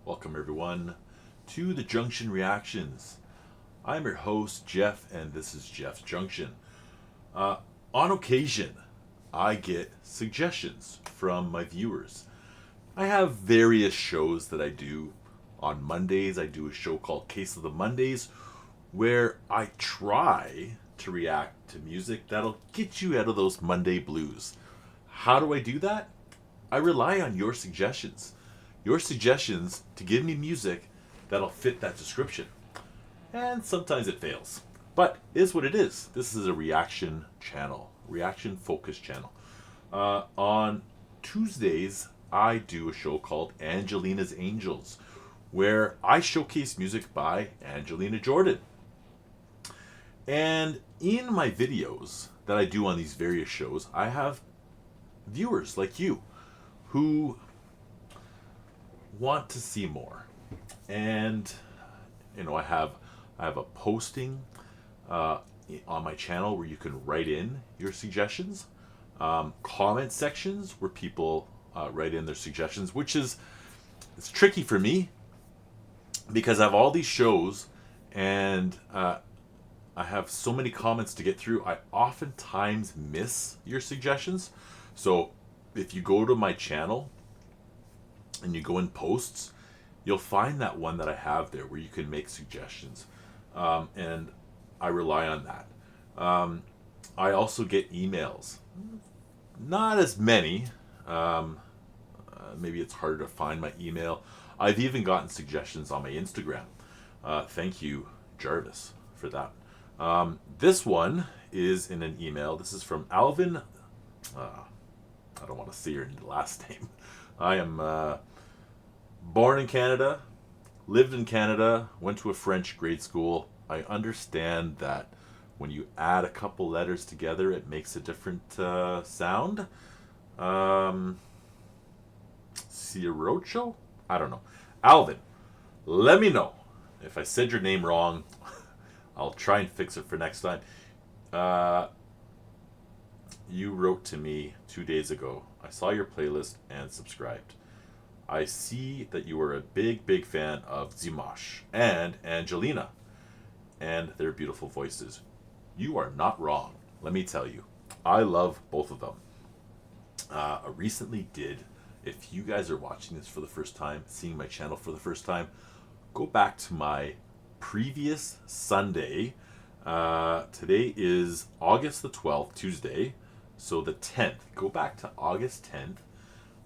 Welcome everyone to the Junction Reactions. I'm your host Jeff, and this is Jeff's Junction. On occasion, I get suggestions from my viewers. I have various shows that I do. On Mondays, I do a show called Case of the Mondays, where I try to react to music that'll get you out of those Monday blues. How do I do that? I rely on your suggestions. Your suggestions to give me music that'll fit that description. And sometimes it fails. But it is what it is. This is a reaction channel, reaction focused channel. On Tuesdays, I do a show called Angelina's Angels, where I showcase music by Angelina Jordan. And in my videos that I do on these various shows, I have viewers like you who want to see more. And I have a posting on my channel where you can write in your suggestions, comment sections where people write in their suggestions, which is it's tricky for me because I have all these shows and I have so many comments to get through. I oftentimes miss your suggestions. So if you go to my channel and you go in posts, you'll find that one that I have there where you can make suggestions. And I rely on that. I also get emails. Not as many. Maybe it's harder to find my email. I've even gotten suggestions on my Instagram. Thank you, Jarvis, for that. This one is in an email. This is from Alvin. I don't want to see her last name. I am born in Canada, lived in Canada, went to a French grade school. I understand that when you add a couple letters together, it makes a different sound. Sirocco? I don't know. Alvin, let me know if I said your name wrong. I'll try and fix it for next time. You wrote to me 2 days ago. I saw your playlist and subscribed. I see that you are a big fan of Zimash and Angelina and their beautiful voices. You are not wrong, let me tell you. I love both of them. I recently did, if you guys are watching this for the first time, seeing my channel for the first time, go back to my previous Sunday. Today is August the 12th, Tuesday. So the 10th. Go back to August 10th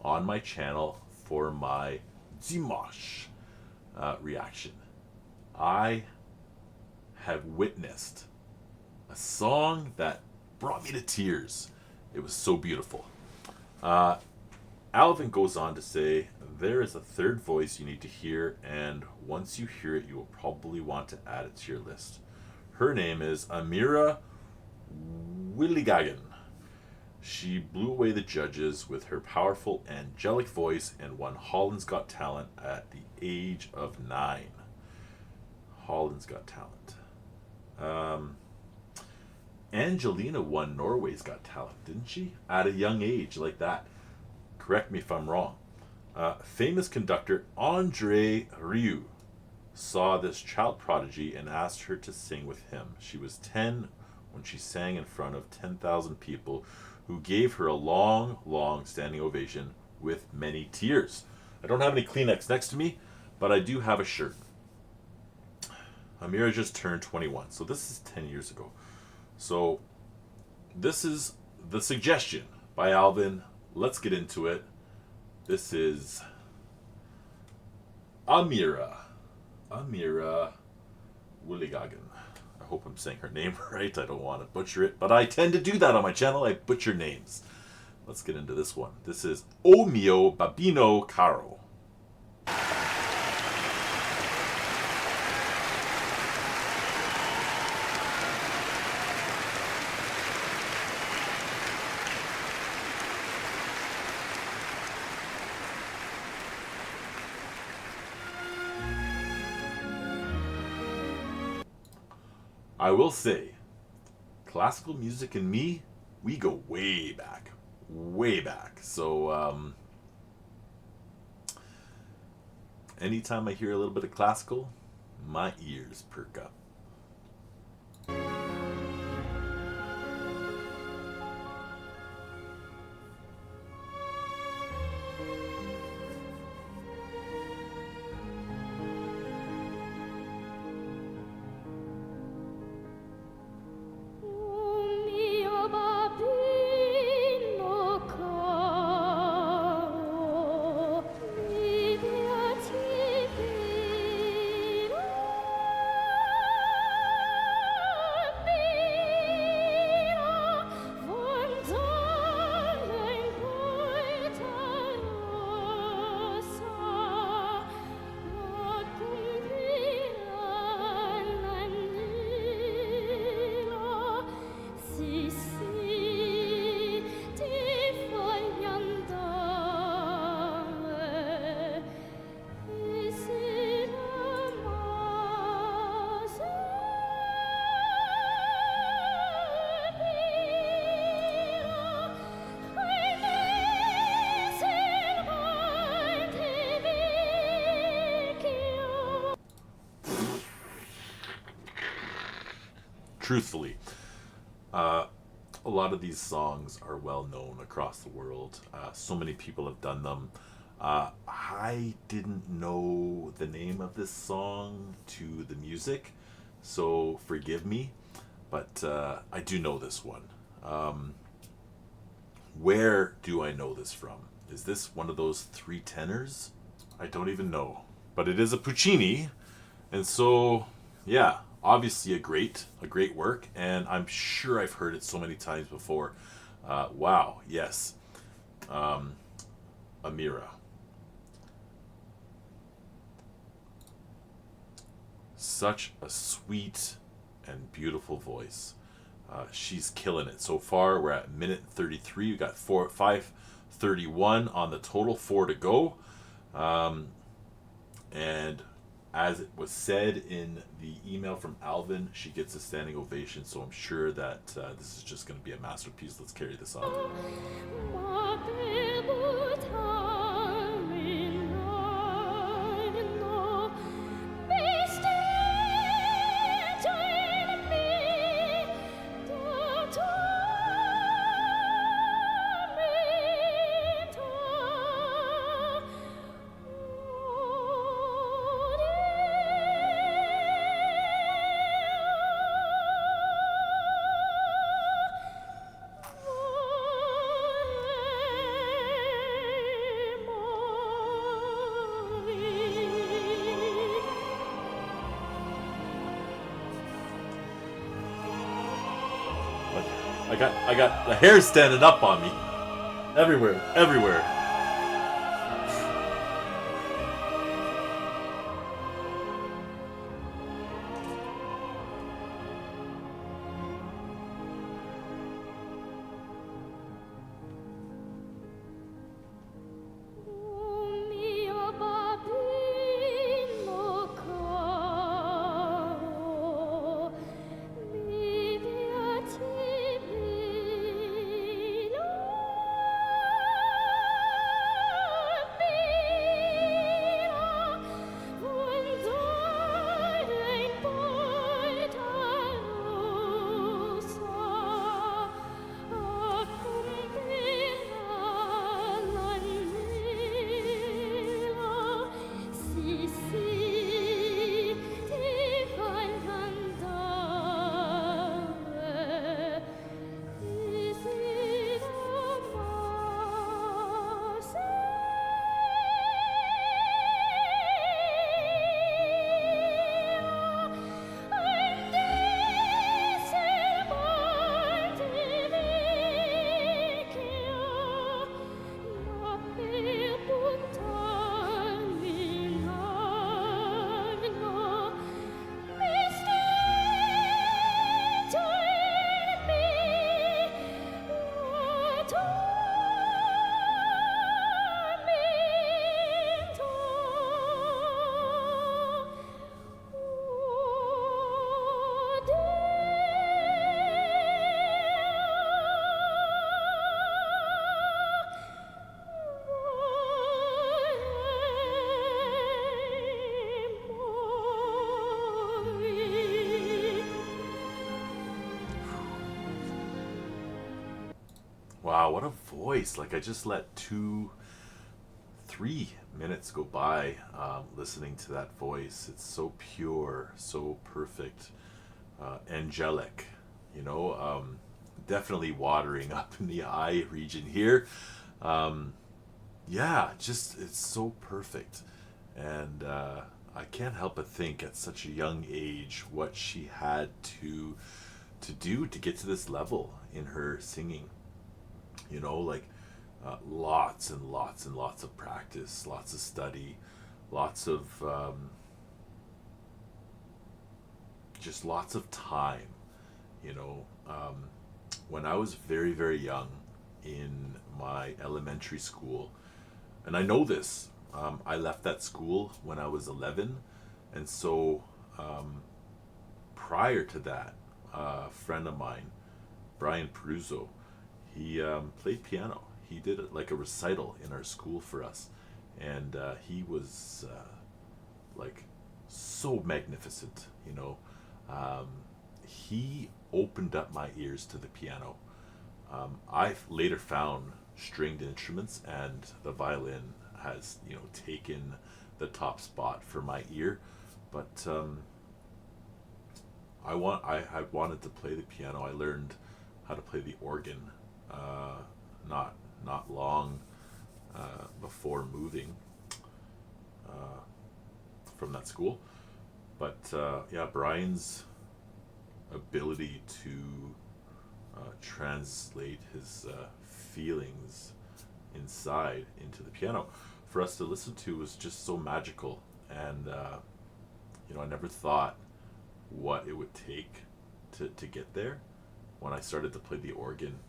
on my channel for my Zimash reaction. I have witnessed a song that brought me to tears. It was so beautiful. Alvin goes on to say, there is a third voice you need to hear, and once you hear it, you will probably want to add it to your list. Her name is Amira Willighagen. She blew away the judges with her powerful, angelic voice and won Holland's Got Talent at the age of 9. Holland's Got Talent. Angelina won Norway's Got Talent, didn't she? At a young age like that. Correct me if I'm wrong. Famous conductor Andre Rieu saw this child prodigy and asked her to sing with him. She was 10 when she sang in front of 10,000 people who gave her a long standing ovation with many tears. I don't have any Kleenex next to me, but I do have a shirt. Amira just turned 21, so this is 10 years ago. So this is the suggestion by Alvin. Let's get into it. This is Amira Willighagen. I hope I'm saying her name right. I don't want to butcher it, but I tend to do that on my channel. I butcher names. Let's get into this one. This is Mio Babbino Caro. I will say, classical music and me, we go way back. Way back. So, anytime I hear a little bit of classical, my ears perk up. Mio Babbino Caro, mi piaci vero, von Sonne in Polta rossa, ma compiran l'anello, sì, ti voglio andare, e se l'amase Truthfully, a lot of these songs are well known across the world. So many people have done them. I didn't know the name of this song to the music, so forgive me, but I do know this one. Where do I know this from? Is this one of those three tenors? I don't even know. But it is a Puccini, and so, yeah, obviously a great work, and I'm sure I've heard it so many times before. Wow, yes. Amira. Such a sweet and beautiful voice. She's killing it. So far, we're at minute 33. We got 5:31 on the total, 4 to go. And as it was said in the email from Alvin, she gets a standing ovation. So I'm sure that this is just going to be a masterpiece. Let's carry this on. ma bevuta vestita in me da I got the hair standing up on me. Everywhere. Mio Babbino Caro, mi piaci vero, what a voice. Like, I just let 3 minutes go by listening to that voice. It's so pure, so perfect, angelic, you know, definitely watering up in the eye region here. Yeah, just it's so perfect. And I can't help but think at such a young age what she had to do to get to this level in her singing. You know, like lots and lots and lots of practice, lots of study, lots of just lots of time. You know, when I was very, very young in my elementary school, and I know this, I left that school when I was 11, and so prior to that, a friend of mine, Brian Peruzzo, he played piano. He did it like a recital in our school for us, and he was like so magnificent, you know. He opened up my ears to the piano. I later found stringed instruments, and the violin has, you know, taken the top spot for my ear. But I wanted to play the piano. I learned how to play the organ not long before moving from that school. But yeah, Brian's ability to translate his feelings inside into the piano for us to listen to was just so magical. And you know, I never thought what it would take to get there. When I started to play the organ,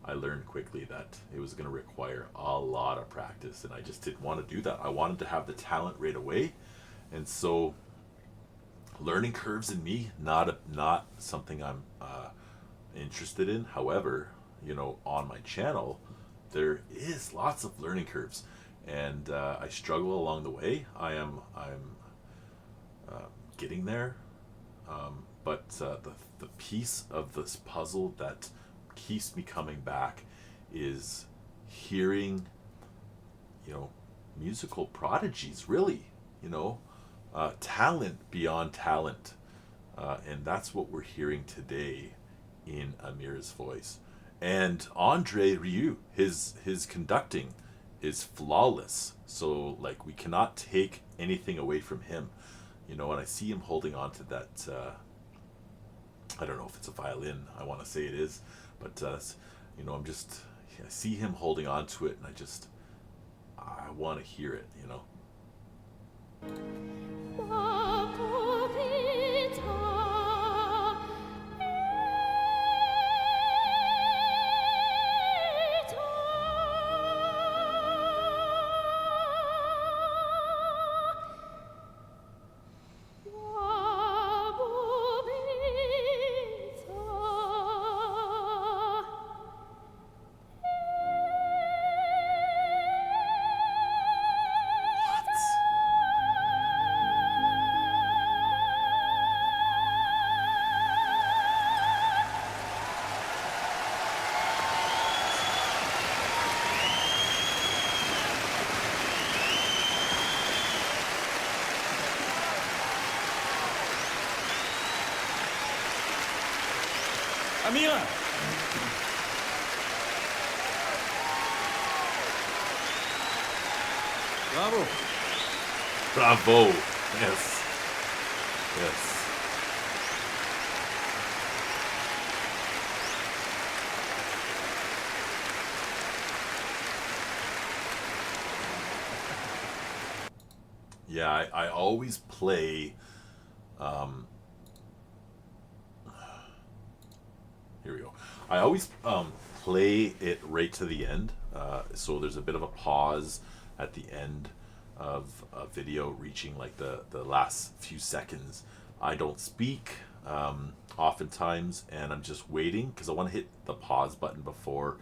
I learned quickly that it was going to require a lot of practice, and I just didn't want to do that. I wanted to have the talent right away. And so learning curves in me, not something I'm interested in. However, you know, on my channel there is lots of learning curves, and I struggle along the way. I'm getting there, but the piece of this puzzle that keeps me coming back is hearing, you know, musical prodigies, really, you know, talent beyond talent, and that's what we're hearing today in Amira's voice. And Andre Rieu, his conducting is flawless. So like, we cannot take anything away from him, you know. And I see him holding on to that. I don't know if it's a violin. I want to say it is, but you know, I see him holding on to it, and I want to hear it, you know. Amira! Bravo! Bravo! Yes. Yes. Yeah, I always play. Here we go. I always play it right to the end. So there's a bit of a pause at the end of a video reaching like the last few seconds. I don't speak oftentimes, and I'm just waiting because I want to hit the pause button before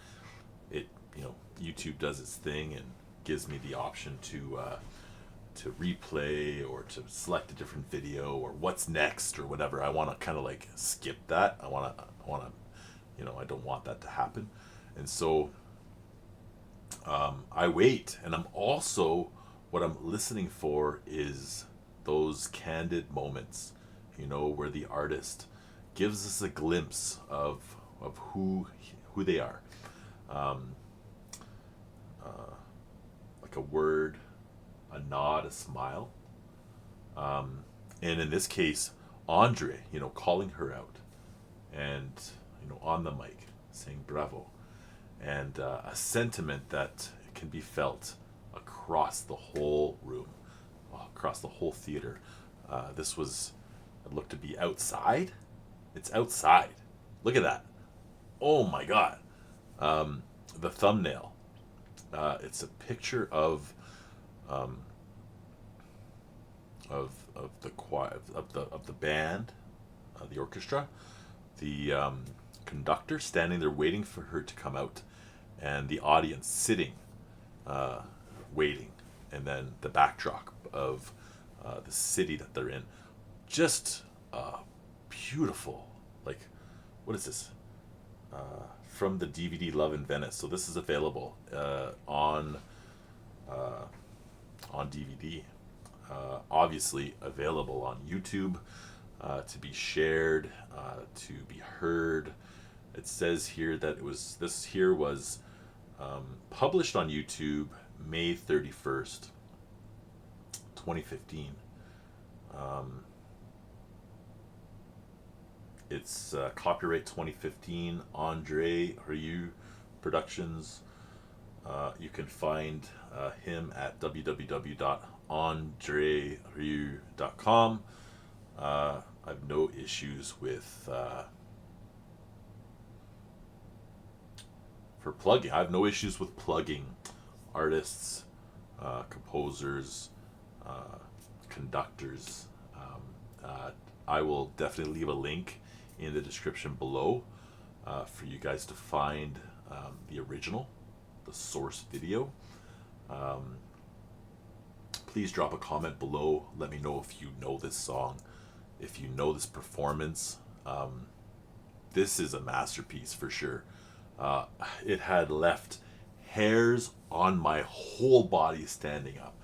it, you know, YouTube does its thing and gives me the option to replay or to select a different video or what's next or whatever. I want to kind of like skip that. I want to, you know, I don't want that to happen. And so I wait, and what I'm listening for is those candid moments, where the artist gives us a glimpse of who they are, um, like a word, a nod, a smile, and in this case, Andre, calling her out, and on the mic saying bravo, and a sentiment that can be felt across the whole room, across the whole theater. It looked to be outside. It's outside. Look at that. Oh my God. The thumbnail. It's a picture um, of the choir, of the band, the orchestra, the conductor standing there waiting for her to come out, and the audience sitting, waiting, and then the backdrop of the city that they're in. Just beautiful. Like, what is this? From the DVD Love in Venice. So this is available on DVD. Obviously available on YouTube, to be shared, to be heard. It says here that this here was published on YouTube May 31st, 2015. It's copyright 2015, Andre Rieu Productions. You can find him at www.andrerieu.com. I have no issues with for plugging. I have no issues with plugging artists, composers, conductors. I will definitely leave a link in the description below for you guys to find the original, the source video. Please drop a comment below. Let me know if you know this song, if you know this performance. This is a masterpiece for sure. It had left hairs on my whole body standing up.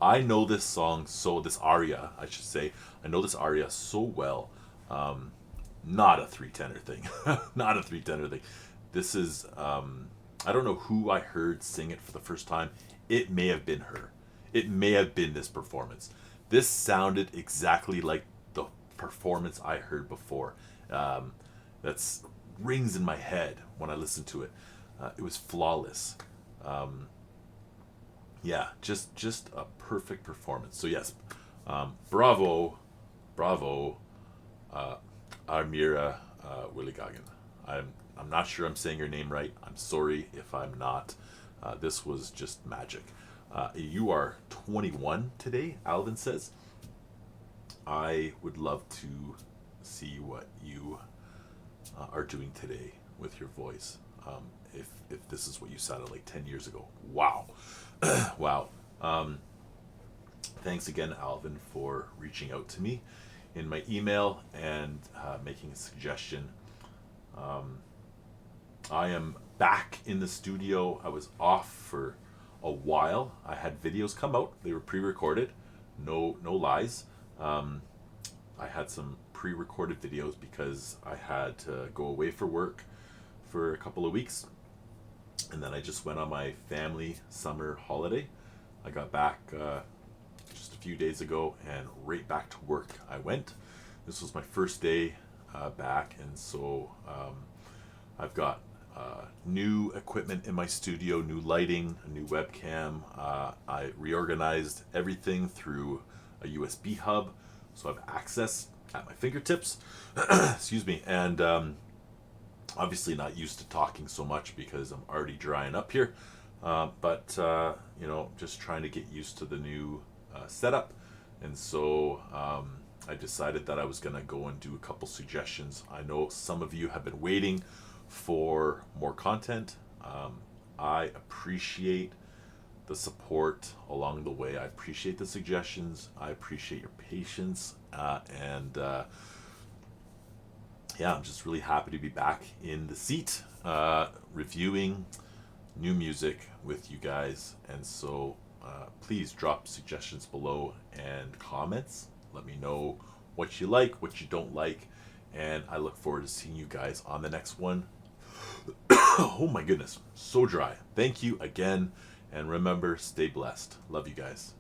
I know this song, this aria, I should say. I know this aria so well. Not a three-tenor thing. Not a three-tenor thing. This is, I don't know who I heard sing it for the first time. It may have been her. It may have been this performance. This sounded exactly like the performance I heard before. That's rings in my head when I listen to it. It was flawless. Yeah, just a perfect performance. So yes, bravo, Amira, Willighagen. I'm not sure I'm saying your name right. I'm sorry if I'm not. This was just magic. You are 21 today, Alvin says. I would love to see what you are doing today with your voice. If this is what you sounded like 10 years ago. Wow. Wow. Thanks again, Alvin, for reaching out to me in my email and making a suggestion. I am back in the studio. I was off for a while. I had videos come out. They were pre-recorded. No lies. I had some pre-recorded videos because I had to go away for work for a couple of weeks, and then I just went on my family summer holiday. I got back just a few days ago, and right back to work I went. This was my first day back, and so I've got new equipment in my studio, new lighting, a new webcam. I reorganized everything through a USB hub, so I have access at my fingertips. Excuse me. And obviously not used to talking so much because I'm already drying up here. But just trying to get used to the new setup. And so I decided that I was going to go and do a couple suggestions. I know some of you have been waiting for more content. I appreciate the support along the way. I appreciate the suggestions. I appreciate your patience. And I'm just really happy to be back in the seat, reviewing new music with you guys, and so please drop suggestions below and comments. Let me know what you like, what you don't like, and I look forward to seeing you guys on the next one. Oh my goodness, so dry. Thank you again, and remember, stay blessed. Love you guys.